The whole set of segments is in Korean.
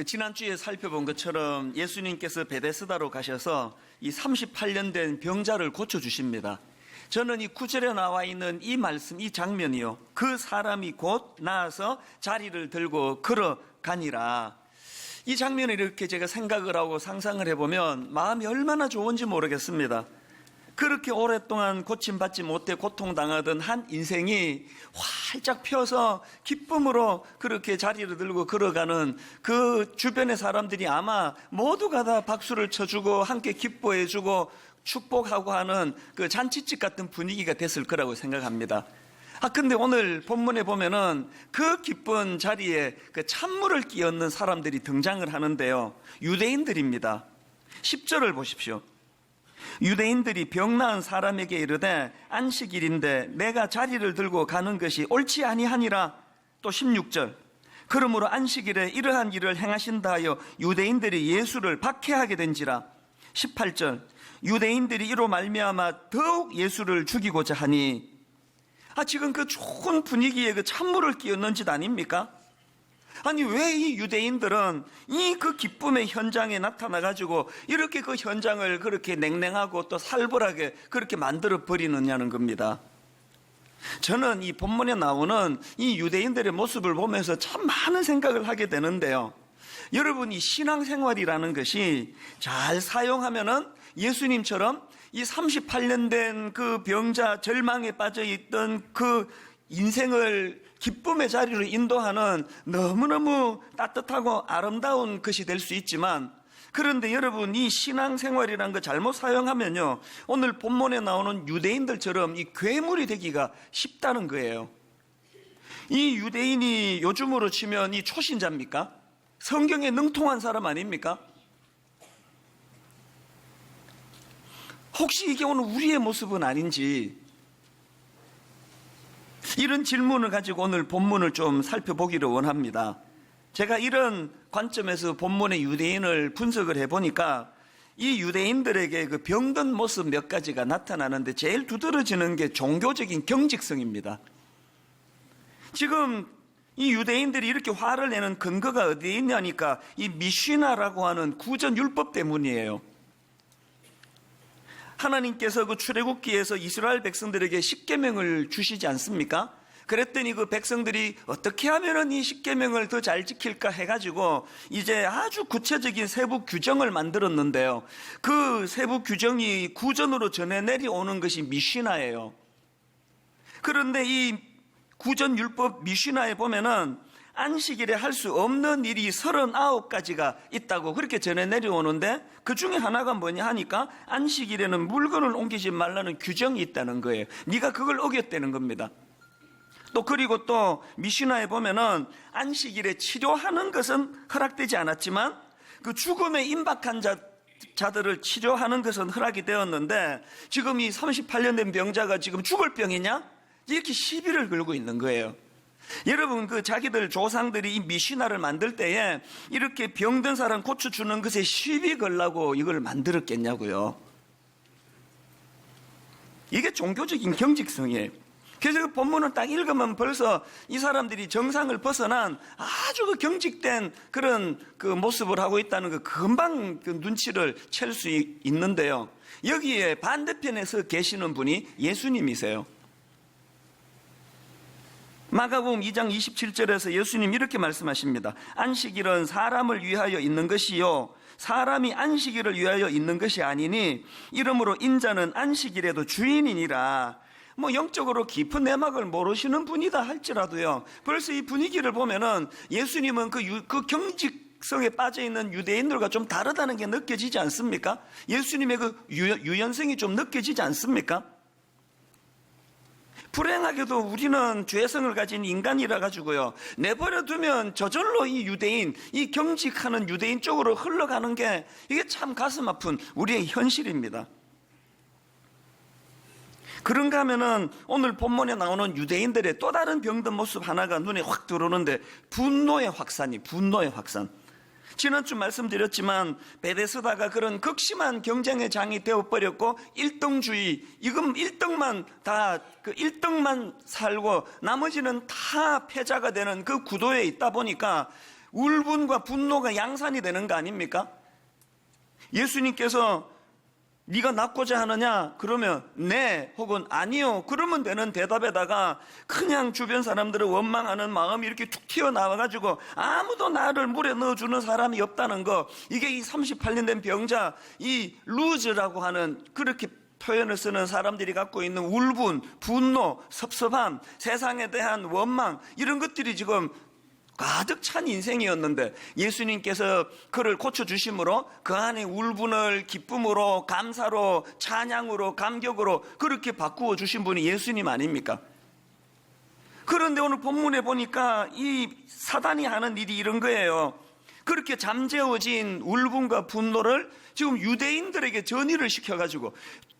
지난주에 살펴본 것처럼 예수님께서 베데스다로 가셔서 이 38년 된 병자를 고쳐주십니다. 저는 이 9절에 나와 있는 이 말씀, 이 장면이요, 그 사람이 곧 나아서 자리를 들고 걸어가니라. 이 장면을 이렇게 제가 생각을 하고 상상을 해보면 마음이 얼마나 좋은지 모르겠습니다. 그렇게 오랫동안 고침받지 못해 고통당하던 한 인생이 활짝 펴서 기쁨으로 그렇게 자리를 들고 걸어가는 그 주변의 사람들이 아마 모두가 다 박수를 쳐주고 함께 기뻐해주고 축복하고 하는 그 잔치집 같은 분위기가 됐을 거라고 생각합니다. 근데 오늘 본문에 보면은 그 기쁜 자리에 그 찬물을 끼얹는 사람들이 등장을 하는데요, 유대인들입니다. 10절을 보십시오. 유대인들이 병 나은 사람에게 이르되 안식일인데 내가 자리를 들고 가는 것이 옳지 아니하니라. 또 16절, 그러므로 안식일에 이러한 일을 행하신다 하여 유대인들이 예수를 박해하게 된지라. 18절, 유대인들이 이로 말미암아 더욱 예수를 죽이고자 하니. 지금 그 좋은 분위기에 그 찬물을 끼얹는 짓 아닙니까? 아니, 왜 이 유대인들은 이 그 기쁨의 현장에 나타나가지고 이렇게 그 현장을 그렇게 냉랭하고 또 살벌하게 그렇게 만들어 버리느냐는 겁니다. 저는 이 본문에 나오는 이 유대인들의 모습을 보면서 참 많은 생각을 하게 되는데요, 여러분, 이 신앙생활이라는 것이 잘 사용하면은 예수님처럼 이 38년 된 그 병자, 절망에 빠져 있던 그 인생을 기쁨의 자리로 인도하는 너무너무 따뜻하고 아름다운 것이 될 수 있지만, 그런데 여러분, 이 신앙생활이라는 거 잘못 사용하면요, 오늘 본문에 나오는 유대인들처럼 이 괴물이 되기가 쉽다는 거예요. 이 유대인이 요즘으로 치면 이 초신자입니까? 성경에 능통한 사람 아닙니까? 혹시 이게 오늘 우리의 모습은 아닌지, 이런 질문을 가지고 오늘 본문을 좀 살펴보기를 원합니다. 제가 이런 관점에서 본문의 유대인을 분석을 해보니까 이 유대인들에게 그 병든 모습 몇 가지가 나타나는데 제일 두드러지는 게 종교적인 경직성입니다. 지금 이 유대인들이 이렇게 화를 내는 근거가 어디에 있냐니까 이 미시나라고 하는 구전율법 때문이에요. 하나님께서 그 출애굽기에서 이스라엘 백성들에게 십계명을 주시지 않습니까? 그랬더니 그 백성들이 어떻게 하면은 이 십계명을 더 잘 지킬까 해가지고 이제 아주 구체적인 세부 규정을 만들었는데요, 그 세부 규정이 구전으로 전해 내려오는 것이 미시나예요. 그런데 이 구전율법 미시나에 보면은 안식일에 할 수 없는 일이 39가지가 있다고 그렇게 전해 내려오는데, 그 중에 하나가 뭐냐 하니까 안식일에는 물건을 옮기지 말라는 규정이 있다는 거예요. 네가 그걸 어겼다는 겁니다. 또 그리고 또 미시나에 보면은 안식일에 치료하는 것은 허락되지 않았지만 그 죽음에 임박한 자들을 치료하는 것은 허락이 되었는데, 지금 이 38년 된 병자가 지금 죽을 병이냐? 이렇게 시비를 걸고 있는 거예요. 여러분, 그 자기들 조상들이 이 미시나를 만들 때에 이렇게 병든 사람 고쳐주는 것에 시비 걸라고 이걸 만들었겠냐고요. 이게 종교적인 경직성이에요. 그래서 그 본문을 딱 읽으면 벌써 이 사람들이 정상을 벗어난 아주 그 경직된 그런 그 모습을 하고 있다는 거 금방 그 눈치를 챌 수 있는데요, 여기에 반대편에서 계시는 분이 예수님이세요. 마가복음 2장 27절에서 예수님 이렇게 말씀하십니다. 안식일은 사람을 위하여 있는 것이요 사람이 안식일을 위하여 있는 것이 아니니 이러므로 인자는 안식일에도 주인이니라. 영적으로 깊은 내막을 모르시는 분이다 할지라도요, 벌써 이 분위기를 보면은 예수님은 그 경직성에 빠져있는 유대인들과 좀 다르다는 게 느껴지지 않습니까? 예수님의 그 유연성이 좀 느껴지지 않습니까? 불행하게도 우리는 죄성을 가진 인간이라 가지고요, 내버려 두면 저절로 이 유대인, 이 경직하는 유대인 쪽으로 흘러가는 게 이게 참 가슴 아픈 우리의 현실입니다. 그런가 하면은 오늘 본문에 나오는 유대인들의 또 다른 병든 모습 하나가 눈에 확 들어오는데, 분노의 확산. 지난주 말씀드렸지만 베데스다가 그런 극심한 경쟁의 장이 되어버렸고, 1등주의, 이건 1등만 다 그 1등만 살고 나머지는 다 패자가 되는 그 구도에 있다 보니까 울분과 분노가 양산이 되는 거 아닙니까? 예수님께서 네가 낫고자 하느냐? 그러면 네 혹은 아니요 그러면 되는 대답에다가 그냥 주변 사람들을 원망하는 마음이 이렇게 툭 튀어나와가지고 아무도 나를 물에 넣어주는 사람이 없다는 거, 이게 이 38년 된 병자, 이 루즈라고 하는 그렇게 표현을 쓰는 사람들이 갖고 있는 울분, 분노, 섭섭함, 세상에 대한 원망, 이런 것들이 지금 가득 찬 인생이었는데 예수님께서 그를 고쳐주심으로 그 안에 울분을 기쁨으로, 감사로, 찬양으로, 감격으로 그렇게 바꾸어 주신 분이 예수님 아닙니까? 그런데 오늘 본문에 보니까 이 사단이 하는 일이 이런 거예요. 그렇게 잠재워진 울분과 분노를 지금 유대인들에게 전이를 시켜가지고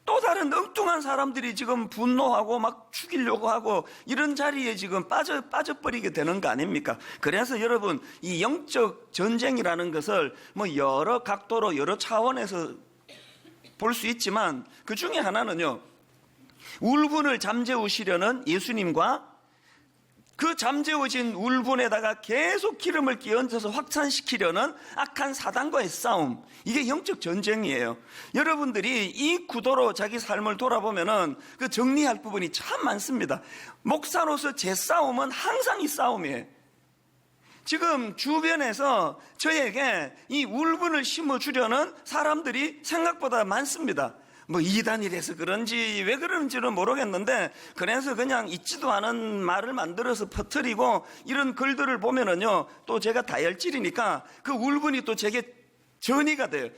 또 다른 엉뚱한 사람들이 지금 분노하고 막 죽이려고 하고 이런 자리에 지금 빠져버리게 되는 거 아닙니까? 그래서 여러분, 이 영적 전쟁이라는 것을 뭐 여러 각도로 여러 차원에서 볼 수 있지만 그 중에 하나는요, 울분을 잠재우시려는 예수님과 그 잠재워진 울분에다가 계속 기름을 끼얹어서 확산시키려는 악한 사단과의 싸움, 이게 영적 전쟁이에요. 여러분들이 이 구도로 자기 삶을 돌아보면은 그 정리할 부분이 참 많습니다. 목사로서 제 싸움은 항상 이 싸움이에요. 지금 주변에서 저에게 이 울분을 심어주려는 사람들이 생각보다 많습니다. 뭐 이단이라서 그런지 왜 그런지는 모르겠는데, 그래서 그냥 있지도 않은 말을 만들어서 퍼뜨리고 이런 글들을 보면은요, 또 제가 다혈질이니까 그 울분이 또 제게 전이가 돼요.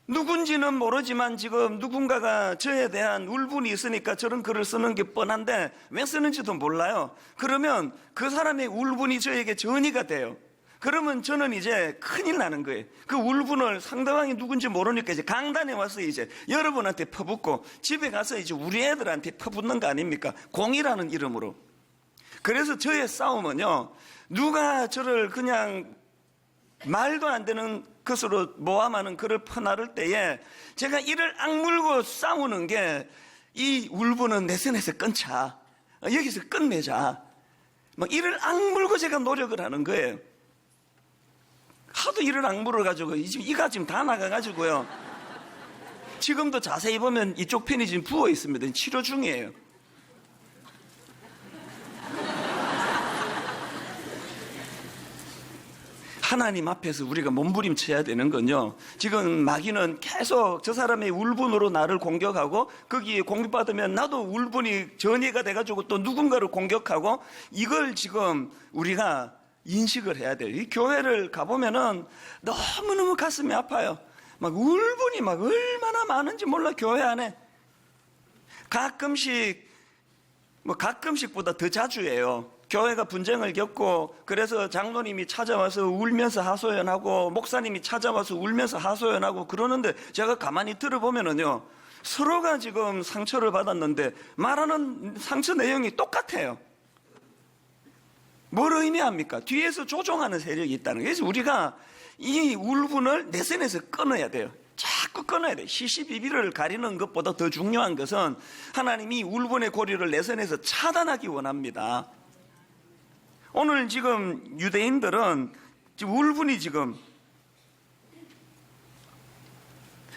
누군지는 모르지만 지금 누군가가 저에 대한 울분이 있으니까 저런 글을 쓰는 게 뻔한데 왜 쓰는지도 몰라요. 그러면 그 사람의 울분이 저에게 전이가 돼요. 그러면 저는 이제 큰일 나는 거예요. 그 울분을 상대방이 누군지 모르니까 이제 강단에 와서 이제 여러분한테 퍼붓고 집에 가서 이제 우리 애들한테 퍼붓는 거 아닙니까? 공이라는 이름으로. 그래서 저의 싸움은요, 누가 저를 그냥 말도 안 되는 것으로 모함하는 그를 퍼나를 때에 제가 이를 악물고 싸우는 게, 이 울분은 내 손에서 끊자, 여기서 끝내자, 막 이를 악물고 제가 노력을 하는 거예요. 하도 이를 악물어가지고 이가 지금 다 나가가지고요, 지금도 자세히 보면 이쪽 편이 지금 부어 있습니다. 치료 중이에요. 하나님 앞에서 우리가 몸부림쳐야 되는 건요, 지금 마귀는 계속 저 사람의 울분으로 나를 공격하고 거기에 공격받으면 나도 울분이 전이가 돼가지고 또 누군가를 공격하고, 이걸 지금 우리가 인식을 해야 돼요. 이 교회를 가보면은 너무너무 가슴이 아파요. 막 울분이 막 얼마나 많은지 몰라, 교회 안에. 가끔씩보다 더 자주 해요. 교회가 분쟁을 겪고, 그래서 장로님이 찾아와서 울면서 하소연하고 목사님이 찾아와서 울면서 하소연하고 그러는데, 제가 가만히 들어보면은요, 서로가 지금 상처를 받았는데 말하는 상처 내용이 똑같아요. 뭘 의미합니까? 뒤에서 조종하는 세력이 있다는 거예요. 그래서 우리가 이 울분을 내 손에서 끊어야 돼요. 자꾸 끊어야 돼요. 시시비비를 가리는 것보다 더 중요한 것은 하나님이 울분의 고리를 내 손에서 차단하기 원합니다. 오늘 지금 유대인들은 지금 울분이 지금,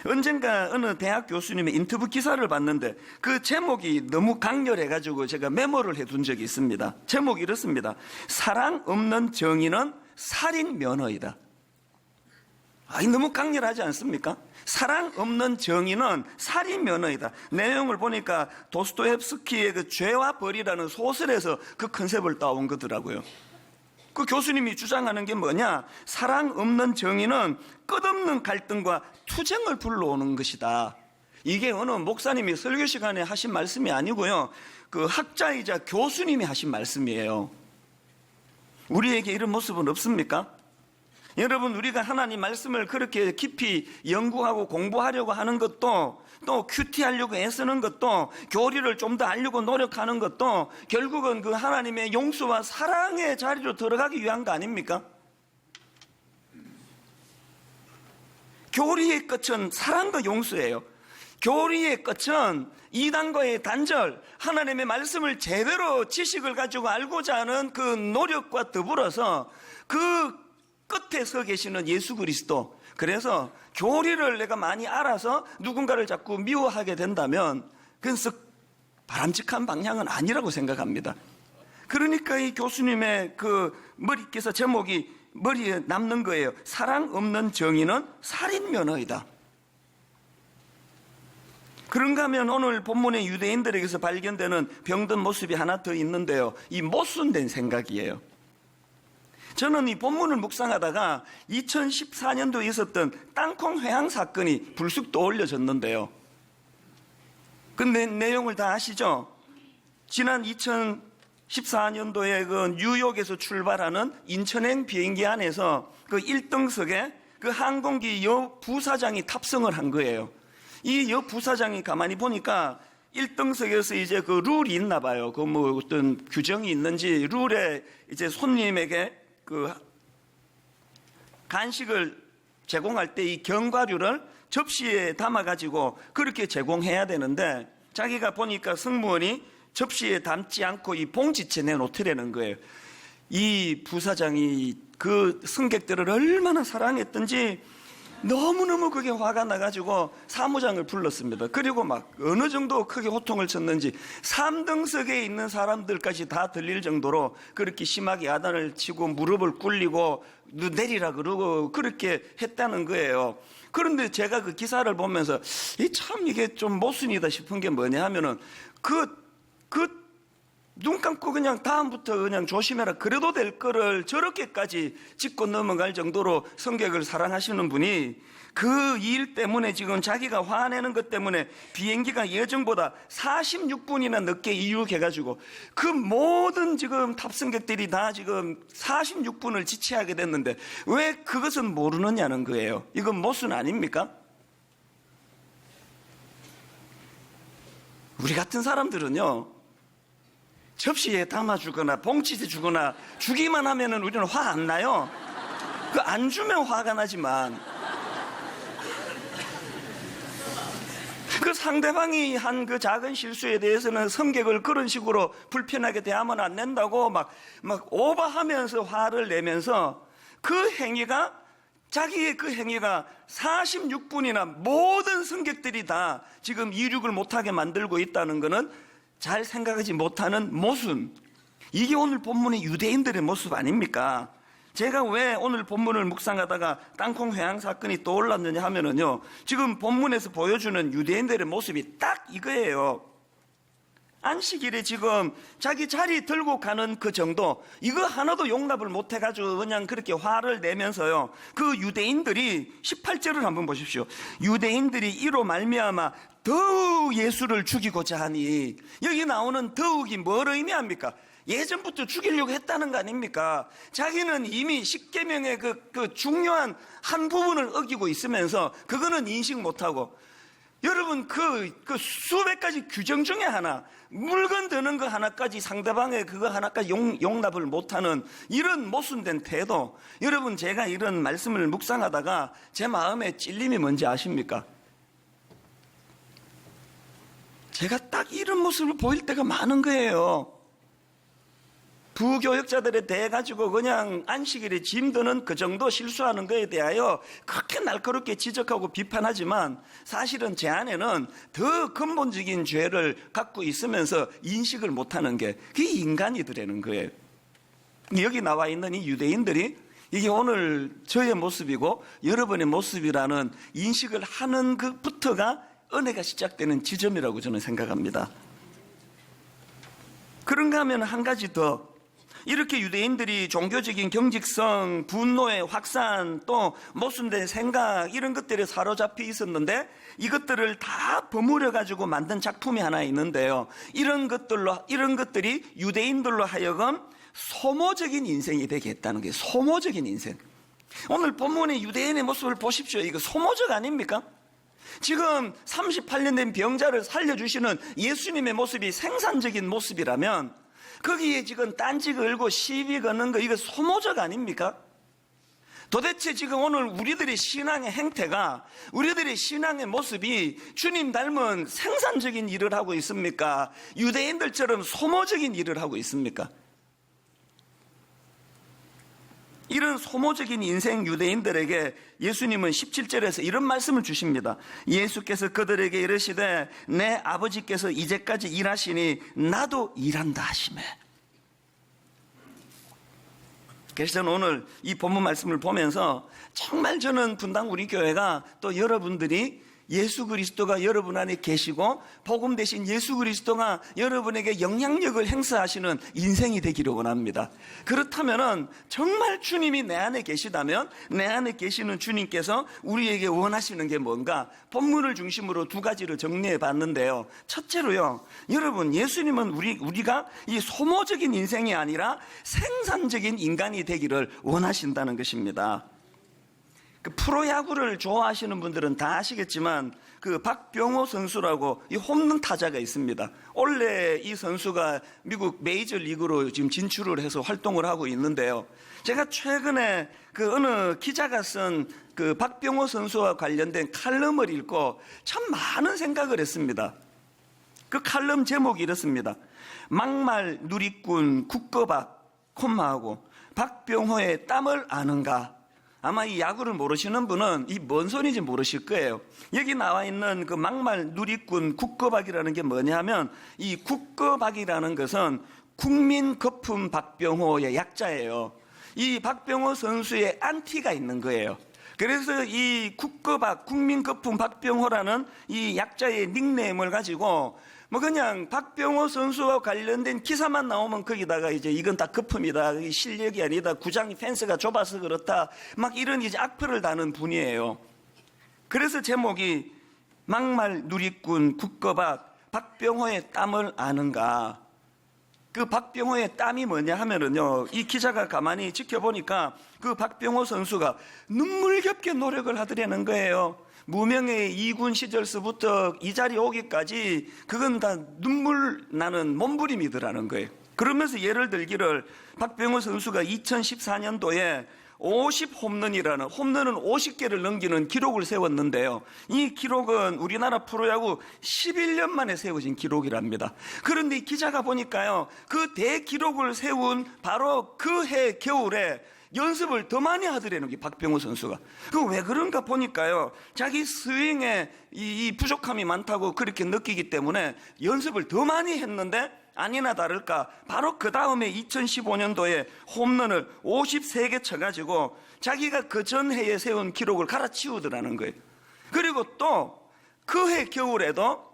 언젠가 어느 대학 교수님의 인터뷰 기사를 봤는데 그 제목이 너무 강렬해가지고 제가 메모를 해둔 적이 있습니다. 제목이 이렇습니다. 사랑 없는 정의는 살인 면허이다. 너무 강렬하지 않습니까? 사랑 없는 정의는 살인 면허이다. 내용을 보니까 도스토옙스키의 그 죄와 벌이라는 소설에서 그 컨셉을 따온 거더라고요. 그 교수님이 주장하는 게 뭐냐? 사랑 없는 정의는 끝없는 갈등과 투쟁을 불러오는 것이다. 이게 어느 목사님이 설교 시간에 하신 말씀이 아니고요, 그 학자이자 교수님이 하신 말씀이에요. 우리에게 이런 모습은 없습니까? 여러분, 우리가 하나님 말씀을 그렇게 깊이 연구하고 공부하려고 하는 것도, 또 큐티하려고 애쓰는 것도, 교리를 좀 더 알려고 노력하는 것도 결국은 그 하나님의 용서와 사랑의 자리로 들어가기 위한 거 아닙니까? 교리의 끝은 사랑과 용서예요. 교리의 끝은 이단과의 단절, 하나님의 말씀을 제대로 지식을 가지고 알고자 하는 그 노력과 더불어서 그 끝에 서 계시는 예수 그리스도. 그래서 교리를 내가 많이 알아서 누군가를 자꾸 미워하게 된다면 그건 썩 바람직한 방향은 아니라고 생각합니다. 그러니까 이 교수님의 그 머리께서 제목이 머리에 남는 거예요. 사랑 없는 정의는 살인 면허이다. 그런가 하면 오늘 본문의 유대인들에게서 발견되는 병든 모습이 하나 더 있는데요. 이 모순된 생각이에요. 저는 이 본문을 묵상하다가 2014년도에 있었던 땅콩 회항 사건이 불쑥 떠올려졌는데요. 그 내용을 다 아시죠? 지난 2014년도에 그 뉴욕에서 출발하는 인천행 비행기 안에서 그 1등석에 그 항공기 여 부사장이 탑승을 한 거예요. 이 여 부사장이 가만히 보니까 1등석에서 이제 그 룰이 있나 봐요. 그 뭐 어떤 규정이 있는지 룰에 이제 손님에게 그 간식을 제공할 때 이 견과류를 접시에 담아가지고 그렇게 제공해야 되는데 자기가 보니까 승무원이 접시에 담지 않고 이 봉지채 내놓더라는 거예요. 이 부사장이 그 승객들을 얼마나 사랑했던지 너무너무 그게 화가 나가지고 사무장을 불렀습니다. 그리고 막 어느 정도 크게 호통을 쳤는지 3등석에 있는 사람들까지 다 들릴 정도로 그렇게 심하게 야단을 치고 무릎을 꿇리고 내리라 그러고 그렇게 했다는 거예요. 그런데 제가 그 기사를 보면서 참 이게 좀 모순이다 싶은 게 뭐냐 하면은 눈 감고 그냥 다음부터 그냥 조심해라 그래도 될 거를 저렇게까지 짚고 넘어갈 정도로 승객을 사랑하시는 분이 그 일 때문에 지금 자기가 화내는 것 때문에 비행기가 예정보다 46분이나 늦게 이륙해가지고 그 모든 지금 탑승객들이 다 지금 46분을 지체하게 됐는데 왜 그것은 모르느냐는 거예요. 이건 모순 아닙니까? 우리 같은 사람들은요, 접시에 담아주거나 봉지에 주거나 주기만 하면은 우리는 화 안 나요. 그 안 주면 화가 나지만 그 상대방이 한 그 작은 실수에 대해서는 승객을 그런 식으로 불편하게 대하면 안 된다고 막 오버하면서 화를 내면서 그 행위가 자기의 그 행위가 46분이나 모든 승객들이 다 지금 이륙을 못하게 만들고 있다는 것은 잘 생각하지 못하는 모순. 이게 오늘 본문의 유대인들의 모습 아닙니까? 제가 왜 오늘 본문을 묵상하다가 땅콩 회항 사건이 떠올랐느냐 하면은요, 지금 본문에서 보여주는 유대인들의 모습이 딱 이거예요. 안식일에 지금 자기 자리 들고 가는 그 정도, 이거 하나도 용납을 못 해가지고 그냥 그렇게 화를 내면서요, 그 유대인들이 18절을 한번 보십시오. 유대인들이 이로 말미암아 더욱 예수를 죽이고자 하니, 여기 나오는 더욱이 뭘 의미합니까? 예전부터 죽이려고 했다는 거 아닙니까? 자기는 이미 십계명의 그 중요한 한 부분을 어기고 있으면서 그거는 인식 못하고, 여러분 그 수백 가지 규정 중에 하나, 물건 드는 거 하나까지 상대방의 그거 하나까지 용납을 못하는 이런 모순된 태도. 여러분, 제가 이런 말씀을 묵상하다가 제 마음에 찔림이 뭔지 아십니까? 제가 딱 이런 모습을 보일 때가 많은 거예요. 부교역자들에 대해 가지고 그냥 안식일에 짐 드는 그 정도 실수하는 거에 대하여 그렇게 날카롭게 지적하고 비판하지만 사실은 제 안에는 더 근본적인 죄를 갖고 있으면서 인식을 못하는 게 그게 인간이더라는 거예요. 여기 나와 있는 이 유대인들이 이게 오늘 저의 모습이고 여러분의 모습이라는 인식을 하는 것부터가 은혜가 시작되는 지점이라고 저는 생각합니다. 그런가 하면 한 가지 더, 이렇게 유대인들이 종교적인 경직성, 분노의 확산, 또 모순된 생각, 이런 것들에 사로잡혀 있었는데 이것들을 다 버무려 가지고 만든 작품이 하나 있는데요, 이런 것들이 유대인들로 하여금 소모적인 인생이 되게 했다는 게, 소모적인 인생. 오늘 본문의 유대인의 모습을 보십시오. 이거 소모적 아닙니까? 지금 38년 된 병자를 살려주시는 예수님의 모습이 생산적인 모습이라면 거기에 지금 딴지 걸고 시비 거는 거, 이거 소모적 아닙니까? 도대체 지금 오늘 우리들의 신앙의 행태가, 우리들의 신앙의 모습이 주님 닮은 생산적인 일을 하고 있습니까? 유대인들처럼 소모적인 일을 하고 있습니까? 이런 소모적인 인생 유대인들에게 예수님은 17절에서 이런 말씀을 주십니다. 예수께서 그들에게 이르시되 내 아버지께서 이제까지 일하시니 나도 일한다 하시매. 그래서 저는 오늘 이 본문 말씀을 보면서 정말 저는 분당 우리 교회가 또 여러분들이 예수 그리스도가 여러분 안에 계시고 복음 대신 예수 그리스도가 여러분에게 영향력을 행사하시는 인생이 되기를 원합니다. 그렇다면 정말 주님이 내 안에 계시다면 내 안에 계시는 주님께서 우리에게 원하시는 게 뭔가 본문을 중심으로 두 가지를 정리해 봤는데요. 첫째로요, 여러분 예수님은 우리가 이 소모적인 인생이 아니라 생산적인 인간이 되기를 원하신다는 것입니다. 그 프로야구를 좋아하시는 분들은 다 아시겠지만 그 박병호 선수라고 이 홈런 타자가 있습니다. 원래 이 선수가 미국 메이저리그로 지금 진출을 해서 활동을 하고 있는데요. 제가 최근에 그 어느 기자가 쓴 그 박병호 선수와 관련된 칼럼을 읽고 참 많은 생각을 했습니다. 그 칼럼 제목이 이렇습니다. 막말 누리꾼 국거박 콤마하고 박병호의 땀을 아는가? 아마 이 야구를 모르시는 분은 이 뭔 소리인지 모르실 거예요. 여기 나와 있는 그 막말 누리꾼 국거박이라는 게 뭐냐면 이 국거박이라는 것은 국민 거품 박병호의 약자예요. 이 박병호 선수의 안티가 있는 거예요. 그래서 이 국거박 국민 거품 박병호라는 이 약자의 닉네임을 가지고 뭐 그냥 박병호 선수와 관련된 기사만 나오면 거기다가 이제 이건 다 거품이다, 실력이 아니다, 구장이 펜스가 좁아서 그렇다, 막 이런 이제 악플을 다는 분이에요. 그래서 제목이 막말 누리꾼 국거박 박병호의 땀을 아는가? 그 박병호의 땀이 뭐냐 하면은요, 이 기자가 가만히 지켜보니까 그 박병호 선수가 눈물겹게 노력을 하더라는 거예요. 무명의 2군 시절서부터 이 자리에 오기까지 그건 다 눈물 나는 몸부림이더라는 거예요. 그러면서 예를 들기를 박병호 선수가 2014년도에 50홈런이라는 홈런은 50개를 넘기는 기록을 세웠는데요. 이 기록은 우리나라 프로야구 11년 만에 세워진 기록이랍니다. 그런데 이 기자가 보니까요, 그 대기록을 세운 바로 그 해 겨울에 연습을 더 많이 하더라는 게 박병호 선수가. 그 왜 그런가 보니까요, 자기 스윙에 이 부족함이 많다고 그렇게 느끼기 때문에 연습을 더 많이 했는데 아니나 다를까 바로 그 다음에 2015년도에 홈런을 53개 쳐가지고 자기가 그 전 해에 세운 기록을 갈아치우더라는 거예요. 그리고 또 그 해 겨울에도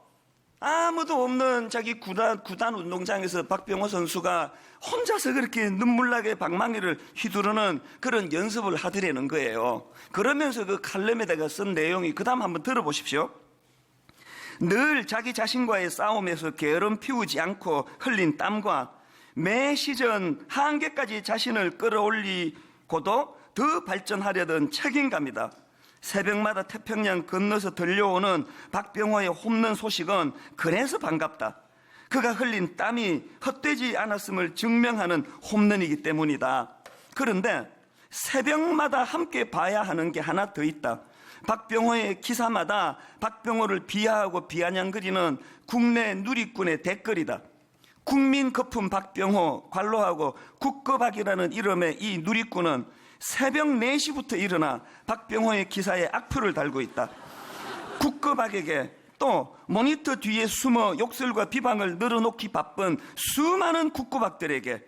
아무도 없는 자기 구단 운동장에서 박병호 선수가 혼자서 그렇게 눈물나게 방망이를 휘두르는 그런 연습을 하더라는 거예요. 그러면서 그 칼럼에다가 쓴 내용이 그 다음 한번 들어보십시오. 늘 자기 자신과의 싸움에서 게으름 피우지 않고 흘린 땀과 매 시즌 한계까지 자신을 끌어올리고도 더 발전하려던 책임감이다. 새벽마다 태평양 건너서 들려오는 박병호의 홈런 소식은 그래서 반갑다. 그가 흘린 땀이 헛되지 않았음을 증명하는 홈런이기 때문이다. 그런데 새벽마다 함께 봐야 하는 게 하나 더 있다. 박병호의 기사마다 박병호를 비하하고 비아냥거리는 국내 누리꾼의 댓글이다. 국민 거품 박병호 관로하고 국거박이라는 이름의 이 누리꾼은 새벽 4시부터 일어나 박병호의 기사에 악플을 달고 있다. 국거박에게 또 모니터 뒤에 숨어 욕설과 비방을 늘어놓기 바쁜 수많은 국거박들에게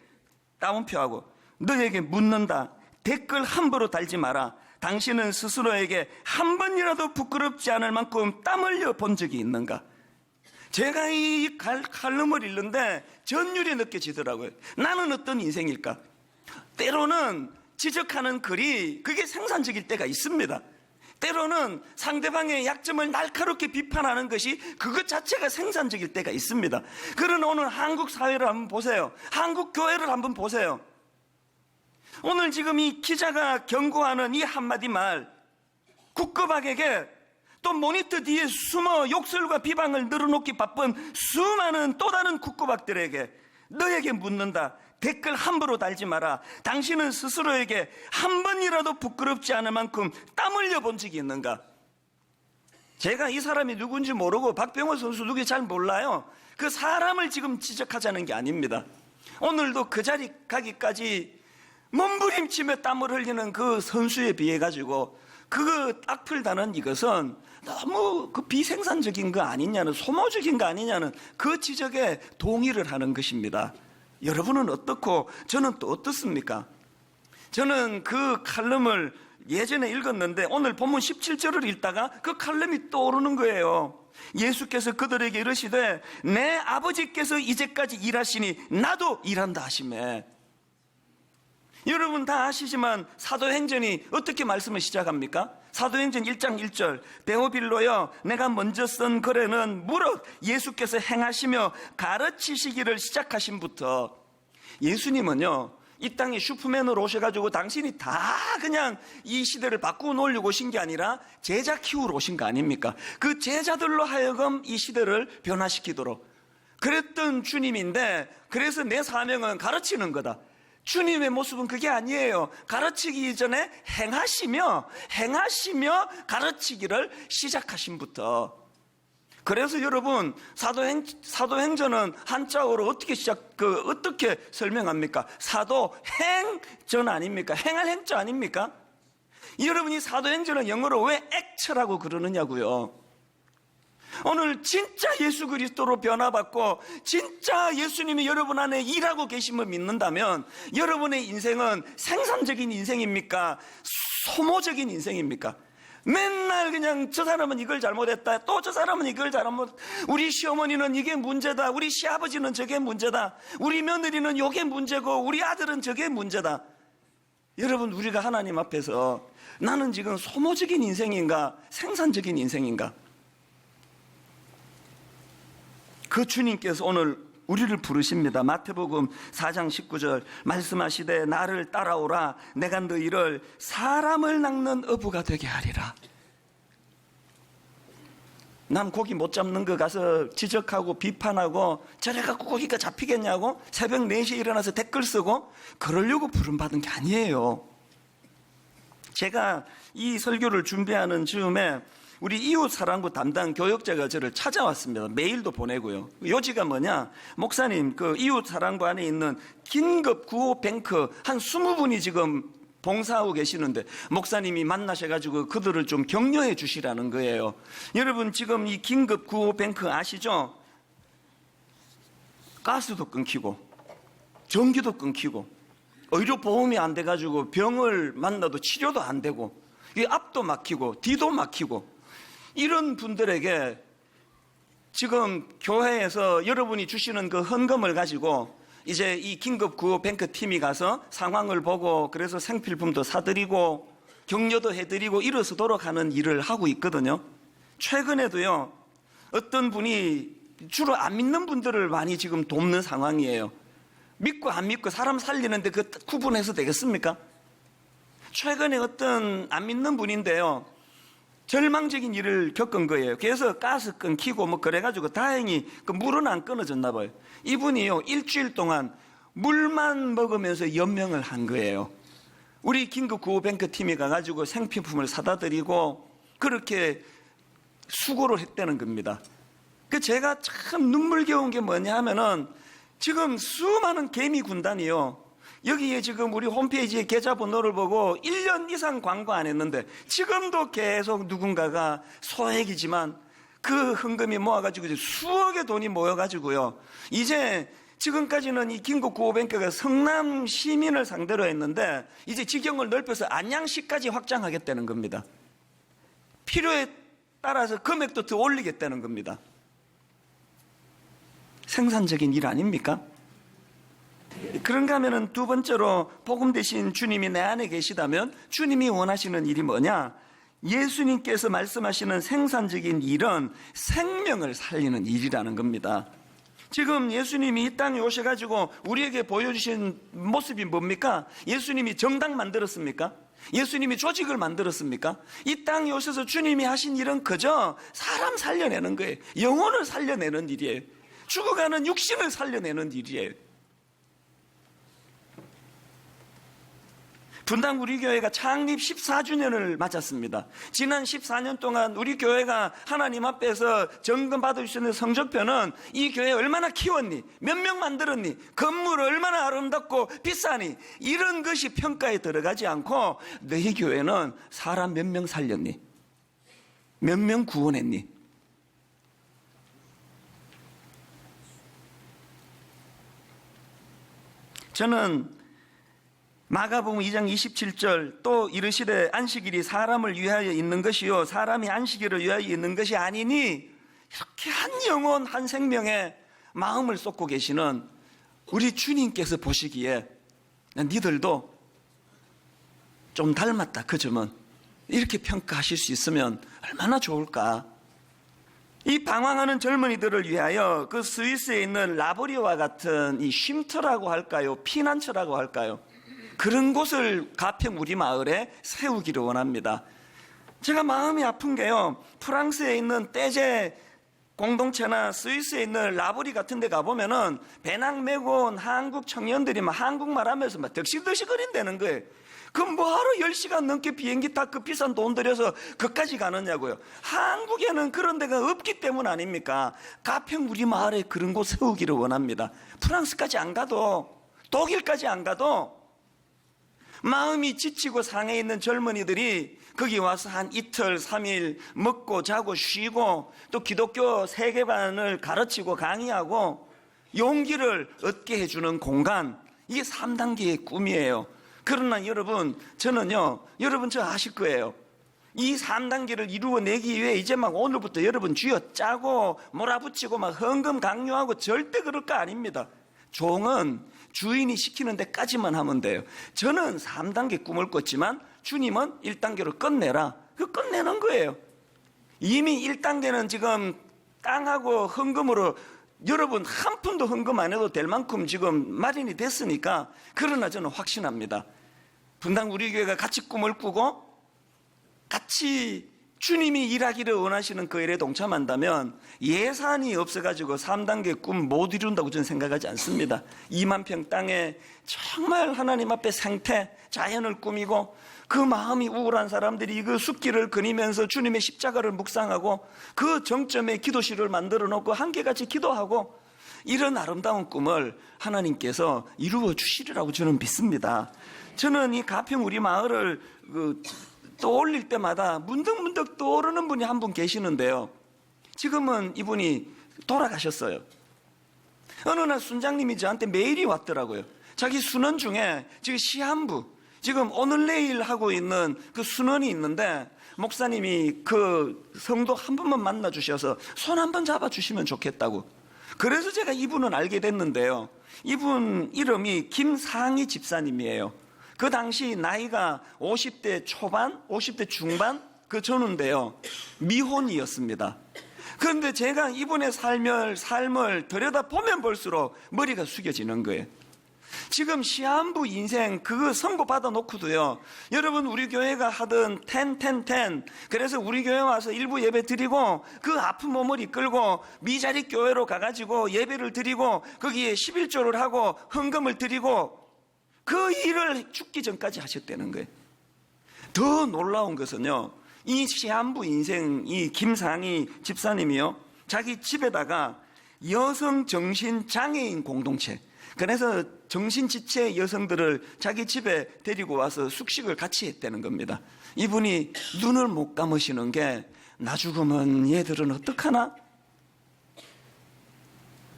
따옴표하고 너에게 묻는다. 댓글 함부로 달지 마라. 당신은 스스로에게 한 번이라도 부끄럽지 않을 만큼 땀 흘려 본 적이 있는가? 제가 이 칼럼을 읽는데 전율이 느껴지더라고요. 나는 어떤 인생일까? 때로는 지적하는 글이 그게 생산적일 때가 있습니다. 때로는 상대방의 약점을 날카롭게 비판하는 것이 그것 자체가 생산적일 때가 있습니다. 그러나 오늘 한국 사회를 한번 보세요. 한국 교회를 한번 보세요. 오늘 지금 이 기자가 경고하는 이 한마디 말, 국거박에게 또 모니터 뒤에 숨어 욕설과 비방을 늘어놓기 바쁜 수많은 또 다른 국거박들에게 너에게 묻는다. 댓글 함부로 달지 마라. 당신은 스스로에게 한 번이라도 부끄럽지 않을 만큼 땀 흘려 본 적이 있는가? 제가 이 사람이 누군지 모르고 박병호 선수 누군지 잘 몰라요. 그 사람을 지금 지적하자는 게 아닙니다. 오늘도 그 자리 가기까지 몸부림치며 땀을 흘리는 그 선수에 비해 가지고 그거 딱 풀다는 이것은 너무 그 비생산적인 거 아니냐는, 소모적인 거 아니냐는 그 지적에 동의를 하는 것입니다. 여러분은 어떻고 저는 또 어떻습니까? 저는 그 칼럼을 예전에 읽었는데 오늘 본문 17절을 읽다가 그 칼럼이 떠오르는 거예요. 예수께서 그들에게 이르시되 내 아버지께서 이제까지 일하시니 나도 일한다 하시매. 여러분 다 아시지만 사도행전이 어떻게 말씀을 시작합니까? 사도행전 1장 1절 데오빌로여 내가 먼저 쓴 글에는 무릇 예수께서 행하시며 가르치시기를 시작하신부터. 예수님은요 이 땅에 슈퍼맨으로 오셔가지고 당신이 다 그냥 이 시대를 바꾸어 놓으려고 오신 게 아니라 제자 키우러 오신 거 아닙니까? 그 제자들로 하여금 이 시대를 변화시키도록 그랬던 주님인데, 그래서 내 사명은 가르치는 거다. 주님의 모습은 그게 아니에요. 가르치기 이전에 행하시며 가르치기를 시작하신부터. 그래서 여러분 사도행전은 한자어로 어떻게 설명합니까? 사도행전 아닙니까? 행할 행자 아닙니까? 여러분이 사도행전은 영어로 왜 액처라고 그러느냐고요. 오늘 진짜 예수 그리스도로 변화받고 진짜 예수님이 여러분 안에 일하고 계심을 믿는다면 여러분의 인생은 생산적인 인생입니까? 소모적인 인생입니까? 맨날 그냥 저 사람은 이걸 잘못했다, 또 저 사람은 이걸 우리 시어머니는 이게 문제다, 우리 시아버지는 저게 문제다, 우리 며느리는 이게 문제고 우리 아들은 저게 문제다. 여러분 우리가 하나님 앞에서 나는 지금 소모적인 인생인가 생산적인 인생인가? 그 주님께서 오늘 우리를 부르십니다. 마태복음 4장 19절 말씀하시되 나를 따라오라 내가 너희를 사람을 낚는 어부가 되게 하리라. 난 고기 못 잡는 거 가서 지적하고 비판하고 저래 갖고 고기가 잡히겠냐고 새벽 4시에 일어나서 댓글 쓰고 그러려고 부름받은 게 아니에요. 제가 이 설교를 준비하는 즈음에 우리 이웃사랑부 담당 교역자가 저를 찾아왔습니다. 메일도 보내고요. 요지가 뭐냐, 목사님 그 이웃사랑부 안에 있는 긴급 구호뱅크 한 20분이 지금 봉사하고 계시는데 목사님이 만나셔가지고 그들을 좀 격려해 주시라는 거예요. 여러분 지금 이 긴급 구호뱅크 아시죠? 가스도 끊기고 전기도 끊기고 의료보험이 안 돼가지고 병을 만나도 치료도 안 되고 이 앞도 막히고 뒤도 막히고 이런 분들에게 지금 교회에서 여러분이 주시는 그 헌금을 가지고 이제 이 긴급 구호 뱅크 팀이 가서 상황을 보고 그래서 생필품도 사드리고 격려도 해드리고 이러서도록 하는 일을 하고 있거든요. 최근에도요 어떤 분이 주로 안 믿는 분들을 많이 지금 돕는 상황이에요. 믿고 안 믿고 사람 살리는데 그 구분해서 되겠습니까? 최근에 어떤 안 믿는 분인데요 절망적인 일을 겪은 거예요. 그래서 가스 끊기고 뭐 그래가지고 다행히 그 물은 안 끊어졌나 봐요. 이분이요 일주일 동안 물만 먹으면서 연명을 한 거예요. 우리 긴급 구호뱅크 팀이 가가지고 생필품을 사다 드리고 그렇게 수고를 했다는 겁니다. 그 제가 참 눈물겨운 게 뭐냐 하면은 지금 수많은 개미 군단이요 여기에 지금 우리 홈페이지에 계좌번호를 보고 1년 이상 광고 안 했는데 지금도 계속 누군가가 소액이지만 그 헌금이 모아가지고 수억의 돈이 모여가지고요 이제 지금까지는 이 긴급 구호뱅크가 성남 시민을 상대로 했는데 이제 지경을 넓혀서 안양시까지 확장하겠다는 겁니다. 필요에 따라서 금액도 더 올리겠다는 겁니다. 생산적인 일 아닙니까? 그런가 하면은 두 번째로 복음 대신 주님이 내 안에 계시다면 주님이 원하시는 일이 뭐냐? 예수님께서 말씀하시는 생산적인 일은 생명을 살리는 일이라는 겁니다. 지금 예수님이 이 땅에 오셔가지고 우리에게 보여주신 모습이 뭡니까? 예수님이 정당 만들었습니까? 예수님이 조직을 만들었습니까? 이 땅에 오셔서 주님이 하신 일은 그저 사람 살려내는 거예요. 영혼을 살려내는 일이에요. 죽어가는 육신을 살려내는 일이에요. 분당 우리 교회가 창립 14주년을 맞았습니다. 지난 14년 동안 우리 교회가 하나님 앞에서 점검 받을 수 있는 성적표는 이 교회 얼마나 키웠니? 몇 명 만들었니? 건물 얼마나 아름답고 비싸니? 이런 것이 평가에 들어가지 않고 너희 교회는 사람 몇 명 살렸니? 몇 명 구원했니? 저는 마가복음 2장 27절 또 이르시되 안식일이 사람을 위하여 있는 것이요 사람이 안식일을 위하여 있는 것이 아니니 이렇게 한 영혼 한 생명에 마음을 쏟고 계시는 우리 주님께서 보시기에 니들도 좀 닮았다 그 점은 이렇게 평가하실 수 있으면 얼마나 좋을까. 이 방황하는 젊은이들을 위하여 그 스위스에 있는 라보리와 같은 이 쉼터라고 할까요? 피난처라고 할까요? 그런 곳을 가평 우리 마을에 세우기를 원합니다. 제가 마음이 아픈 게요, 프랑스에 있는 떼제 공동체나 스위스에 있는 라보리 같은 데 가보면은 배낭 메고 온 한국 청년들이 막 한국말 하면서 막 덕실덕실거린다는 거예요. 그럼 뭐하러 10시간 넘게 비행기 타 그 비싼 돈 들여서 그까지 가느냐고요. 한국에는 그런 데가 없기 때문 아닙니까? 가평 우리 마을에 그런 곳 세우기를 원합니다. 프랑스까지 안 가도, 독일까지 안 가도 마음이 지치고 상해 있는 젊은이들이 거기 와서 한 이틀, 3일 먹고 자고 쉬고 또 기독교 세계관을 가르치고 강의하고 용기를 얻게 해주는 공간, 이게 3단계의 꿈이에요. 그러나 여러분, 저는요, 여러분 저 아실 거예요. 이 3단계를 이루어내기 위해 이제 막 오늘부터 여러분 쥐어짜고 몰아붙이고 막 헌금 강요하고 절대 그럴 거 아닙니다. 종은 주인이 시키는 데까지만 하면 돼요. 저는 3단계 꿈을 꿨지만 주님은 1단계로 끝내라. 그 끝내는 거예요. 이미 1단계는 지금 땅하고 헌금으로 여러분 한 푼도 헌금 안 해도 될 만큼 지금 마련이 됐으니까, 그러나 저는 확신합니다. 분당 우리 교회가 같이 꿈을 꾸고 같이 주님이 일하기를 원하시는 그 일에 동참한다면 예산이 없어가지고 3단계 꿈 못 이룬다고 저는 생각하지 않습니다. 2만 평 땅에 정말 하나님 앞에 생태, 자연을 꾸미고 그 마음이 우울한 사람들이 그 숲길을 거니면서 주님의 십자가를 묵상하고 그 정점에 기도실을 만들어 놓고 한결같이 기도하고 이런 아름다운 꿈을 하나님께서 이루어 주시리라고 저는 믿습니다. 저는 이 가평 우리 마을을 떠올릴 때마다 문득문득 떠오르는 분이 한 분 계시는데요. 지금은 이분이 돌아가셨어요. 어느 날 순장님이 저한테 메일이 왔더라고요. 자기 순원 중에 지금 시한부, 지금 오늘 내일 하고 있는 그 순원이 있는데 목사님이 그 성도 한 분만 만나 주셔서 손 한번 잡아 주시면 좋겠다고. 그래서 제가 이분은 알게 됐는데요. 이분 이름이 김상희 집사님이에요. 그 당시 나이가 50대 초반, 50대 중반 그 전후인데요. 미혼이었습니다. 그런데 제가 이분의 삶을 들여다보면 볼수록 머리가 숙여지는 거예요. 지금 시한부 인생 그거 선고받아 놓고도요, 여러분 우리 교회가 하던 10, 그래서 우리 교회 와서 일부 예배 드리고 그 아픈 몸을 이끌고 미자립 교회로 가가지고 예배를 드리고 거기에 11조를 하고 헌금을 드리고 그 일을 죽기 전까지 하셨다는 거예요. 더 놀라운 것은요, 이 시한부 인생 이 김상희 집사님이요, 자기 집에다가 여성 정신장애인 공동체, 그래서 정신지체 여성들을 자기 집에 데리고 와서 숙식을 같이 했다는 겁니다. 이분이 눈을 못 감으시는 게 나 죽으면 얘들은 어떡하나?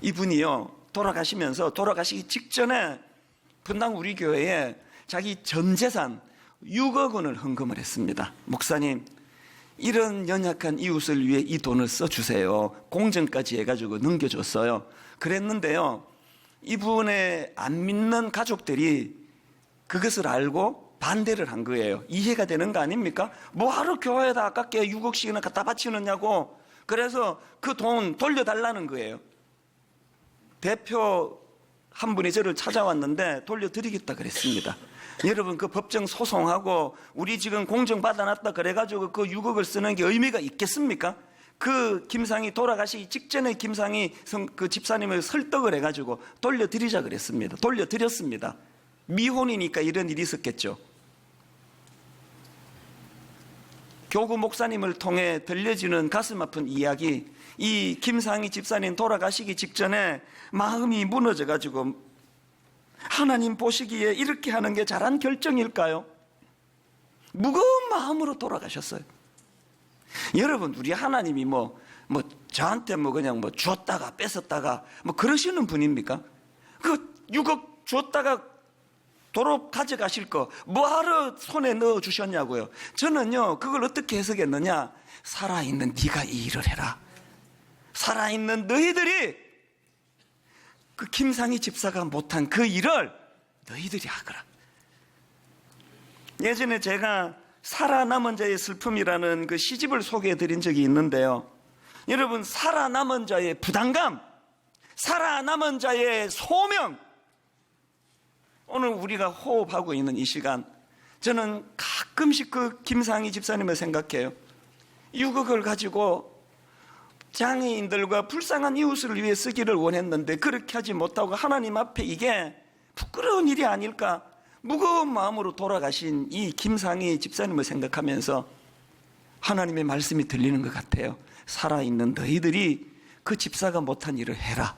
이분이요, 돌아가시기 직전에 분당 우리 교회에 자기 전 재산 6억 원을 헌금을 했습니다. 목사님, 이런 연약한 이웃을 위해 이 돈을 써주세요. 공정까지 해가지고 넘겨줬어요. 그랬는데요, 이분의 안 믿는 가족들이 그것을 알고 반대를 한 거예요. 이해가 되는 거 아닙니까? 뭐하러 교회에다 아깝게 6억씩이나 갖다 바치느냐고. 그래서 그 돈 돌려달라는 거예요. 대표 한 분이 저를 찾아왔는데 돌려드리겠다 그랬습니다. 여러분, 그 법정 소송하고 우리 지금 공정 받아놨다 그래가지고 그 6억을 쓰는 게 의미가 있겠습니까? 그 김상희 돌아가시기 직전에 김상희 그 집사님을 설득을 해가지고 돌려드리자 그랬습니다. 돌려드렸습니다. 미혼이니까 이런 일이 있었겠죠. 교구 목사님을 통해 들려지는 가슴 아픈 이야기, 이 김상희 집사님 돌아가시기 직전에 마음이 무너져가지고 하나님 보시기에 이렇게 하는 게 잘한 결정일까요? 무거운 마음으로 돌아가셨어요. 여러분, 우리 하나님이 저한테 그냥 줬다가 뺏었다가 그러시는 분입니까? 그 6억 줬다가 도로 가져가실 거 뭐하러 손에 넣어 주셨냐고요. 저는요, 그걸 어떻게 해석했느냐, 살아있는 네가 이 일을 해라. 살아있는 너희들이 그 김상희 집사가 못한 그 일을 너희들이 하거라. 예전에 제가 살아남은 자의 슬픔이라는 그 시집을 소개해 드린 적이 있는데요, 여러분, 살아남은 자의 부담감, 살아남은 자의 소명, 오늘 우리가 호흡하고 있는 이 시간, 저는 가끔씩 그 김상희 집사님을 생각해요. 6억을 가지고 장애인들과 불쌍한 이웃을 위해 쓰기를 원했는데 그렇게 하지 못하고 하나님 앞에 이게 부끄러운 일이 아닐까, 무거운 마음으로 돌아가신 이 김상희 집사님을 생각하면서 하나님의 말씀이 들리는 것 같아요. 살아있는 너희들이 그 집사가 못한 일을 해라.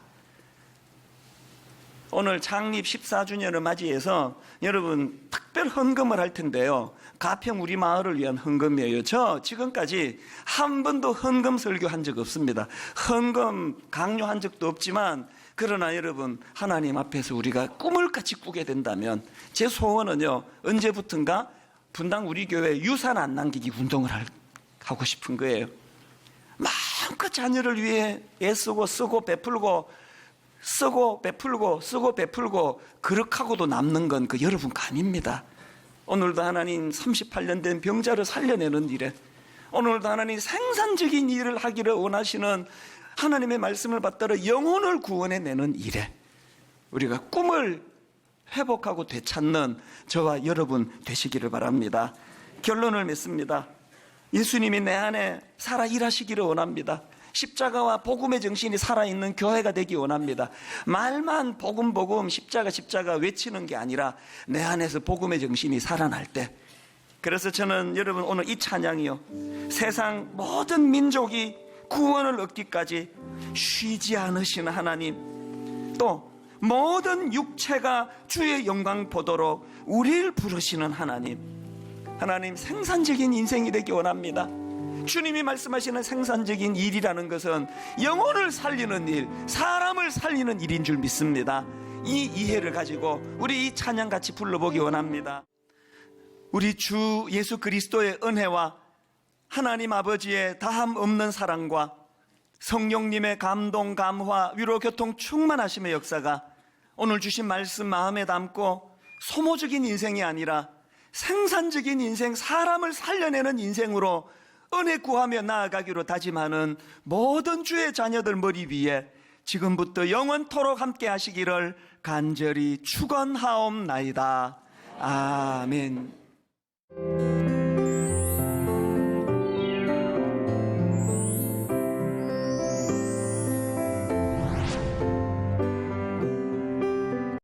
오늘 창립 14주년을 맞이해서 여러분 특별 헌금을 할 텐데요, 가평 우리 마을을 위한 헌금이에요. 저 지금까지 한 번도 헌금 설교한 적 없습니다. 헌금 강요한 적도 없지만, 그러나 여러분, 하나님 앞에서 우리가 꿈을 같이 꾸게 된다면 제 소원은요, 언제부턴가 분당 우리 교회 유산 안 남기기 운동을 하고 싶은 거예요. 마음껏 자녀를 위해 애쓰고 쓰고 베풀고 쓰고 베풀고 쓰고 베풀고 그렇게하고도 남는 건 그 여러분 감입니다. 오늘도 하나님 38년 된 병자를 살려내는 일에, 오늘도 하나님 생산적인 일을 하기를 원하시는 하나님의 말씀을 받들어 영혼을 구원해내는 일에 우리가 꿈을 회복하고 되찾는 저와 여러분 되시기를 바랍니다. 결론을 맺습니다. 예수님이 내 안에 살아 일하시기를 원합니다. 십자가와 복음의 정신이 살아있는 교회가 되기 원합니다. 말만 복음 십자가 외치는 게 아니라 내 안에서 복음의 정신이 살아날 때, 그래서 저는 여러분 오늘 이 찬양이요, 세상 모든 민족이 구원을 얻기까지 쉬지 않으시는 하나님, 또 모든 육체가 주의 영광 보도록 우리를 부르시는 하나님, 하나님 생산적인 인생이 되기 원합니다. 주님이 말씀하시는 생산적인 일이라는 것은 영혼을 살리는 일, 사람을 살리는 일인 줄 믿습니다. 이 이해를 가지고 우리 이 찬양 같이 불러보기 원합니다. 우리 주 예수 그리스도의 은혜와 하나님 아버지의 다함 없는 사랑과 성령님의 감동, 감화, 위로, 교통, 충만하심의 역사가 오늘 주신 말씀 마음에 담고 소모적인 인생이 아니라 생산적인 인생, 사람을 살려내는 인생으로 은혜 구하며 나아가기로 다짐하는 모든 주의 자녀들 머리 위에 지금부터 영원토록 함께 하시기를 간절히 축원하옵나이다. 아멘.